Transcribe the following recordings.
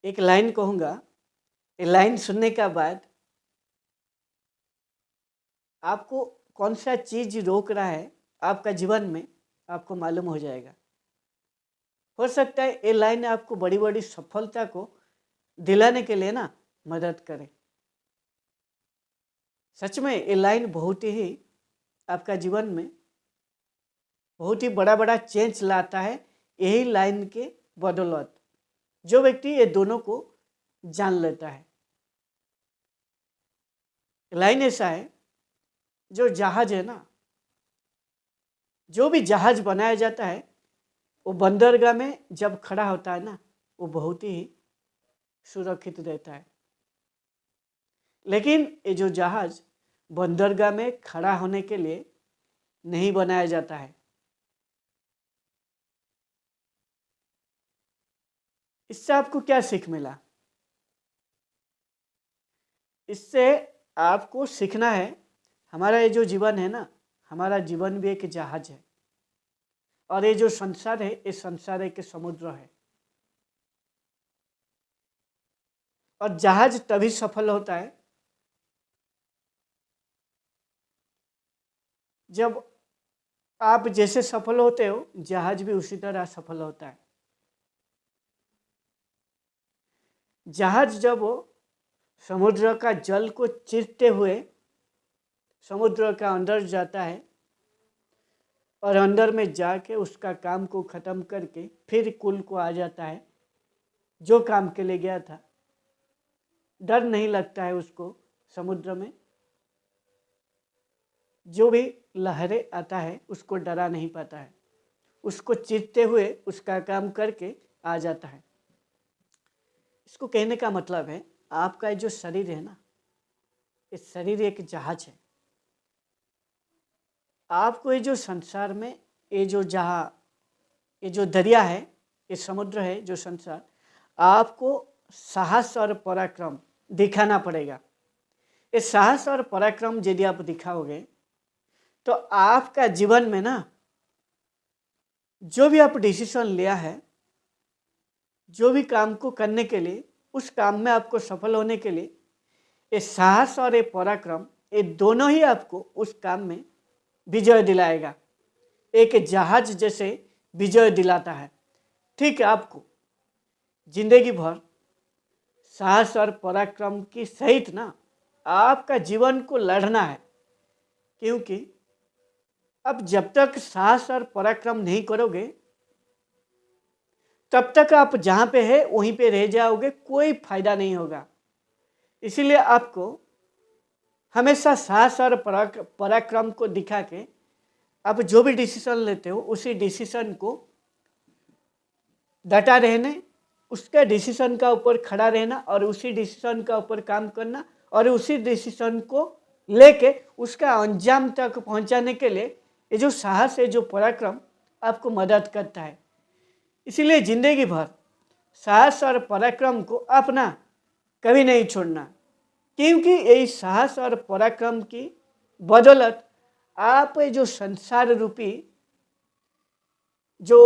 एक लाइन कहूँगा, ये लाइन सुनने के बाद आपको कौन सा चीज़ रोक रहा है आपका जीवन में, आपको मालूम हो जाएगा। हो सकता है ये लाइन आपको बड़ी बड़ी सफलता को दिलाने के लिए ना मदद करे। सच में ये लाइन बहुत ही आपका जीवन में बहुत ही बड़ा बड़ा चेंज लाता है, यही लाइन के बदौलत। जो व्यक्ति ये दोनों को जान लेता है। लाइन ऐसा है, जो जहाज है ना, जो भी जहाज बनाया जाता है वो बंदरगाह में जब खड़ा होता है ना, वो बहुत ही सुरक्षित रहता है। लेकिन ये जो जहाज बंदरगाह में खड़ा होने के लिए नहीं बनाया जाता है। इससे आपको क्या सीख मिला? इससे आपको सीखना है, हमारा ये जो जीवन है ना, हमारा जीवन भी एक जहाज है। और ये जो संसार है, ये संसार एक समुद्र है। और जहाज तभी सफल होता है जब आप जैसे सफल होते हो, जहाज भी उसी तरह सफल होता है। जहाज जब वो समुद्र का जल को चीरते हुए समुद्र का अंदर जाता है और अंदर में जाके उसका काम को ख़त्म करके फिर कुल को आ जाता है, जो काम के लिए गया था। डर नहीं लगता है उसको समुद्र में, जो भी लहरें आता है उसको डरा नहीं पाता है, उसको चीरते हुए उसका काम करके आ जाता है। इसको कहने का मतलब है, आपका जो शरीर है ना, ये शरीर एक जहाज है। आपको ये जो संसार में ये जो ये जो दरिया है, ये समुद्र है, जो संसार, आपको साहस और पराक्रम दिखाना पड़ेगा। ये साहस और पराक्रम यदि आप दिखाओगे तो आपका जीवन में ना, जो भी आप डिसीजन लिया है, जो भी काम को करने के लिए, उस काम में आपको सफल होने के लिए ये साहस और ये पराक्रम, ये दोनों ही आपको उस काम में विजय दिलाएगा। एक जहाज जैसे विजय दिलाता है, ठीक है। आपको जिंदगी भर साहस और पराक्रम की सहित ना आपका जीवन को लड़ना है। क्योंकि अब जब तक साहस और पराक्रम नहीं करोगे, तब तक आप जहाँ पे है वहीं पे रह जाओगे, कोई फायदा नहीं होगा। इसीलिए आपको हमेशा साहस और पराक्रम को दिखा के आप जो भी डिसीजन लेते हो, उसी डिसीजन को डटा रहने, उसके डिसीजन का ऊपर खड़ा रहना और उसी डिसीजन का ऊपर काम करना और उसी डिसीजन को लेके उसका अंजाम तक पहुंचाने के लिए ये जो साहस है, जो पराक्रम आपको मदद करता है। इसीलिए जिंदगी भर साहस और पराक्रम को अपना कभी नहीं छोड़ना। क्योंकि यही साहस और पराक्रम की बदौलत आप जो संसार रूपी जो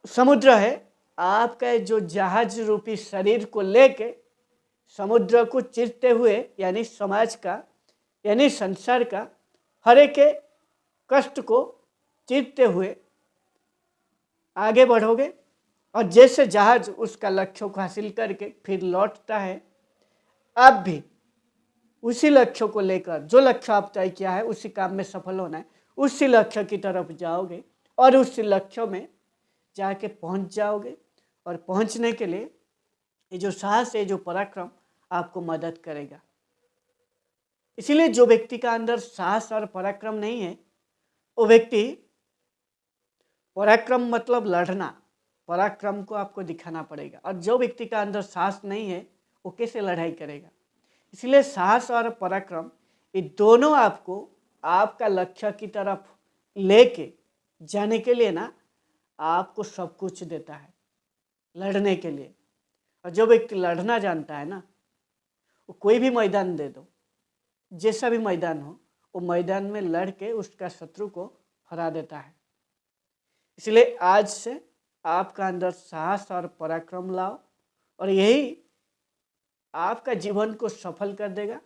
समुद्र है, आपका जो जहाज रूपी शरीर को लेके समुद्र को चीरते हुए, यानी समाज का, यानी संसार का हर एक के कष्ट को चीरते हुए आगे बढ़ोगे। और जैसे जहाज उसका लक्ष्य को हासिल करके फिर लौटता है, आप भी उसी लक्ष्य को लेकर, जो लक्ष्य आप तय किया है, उसी काम में सफल होना है, उसी लक्ष्य की तरफ जाओगे और उसी लक्ष्य में जाके पहुंच जाओगे। और पहुंचने के लिए ये जो साहस है, जो पराक्रम आपको मदद करेगा। इसीलिए जो व्यक्ति का अंदर साहस और पराक्रम नहीं है, वो व्यक्ति, पराक्रम मतलब लड़ना, पराक्रम को आपको दिखाना पड़ेगा। और जो व्यक्ति का अंदर साहस नहीं है, वो कैसे लड़ाई करेगा? इसलिए साहस और पराक्रम ये दोनों आपको आपका लक्ष्य की तरफ लेके जाने के लिए ना आपको सब कुछ देता है लड़ने के लिए। और जो व्यक्ति लड़ना जानता है ना, वो कोई भी मैदान दे दो, जैसा भी मैदान हो, वो मैदान में लड़ के उसका शत्रु को हरा देता है। इसलिए आज से आपका अंदर साहस और पराक्रम लाओ और यही आपका जीवन को सफल कर देगा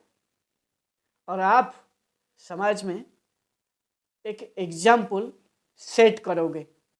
और आप समाज में एक एग्जाम्पल सेट करोगे।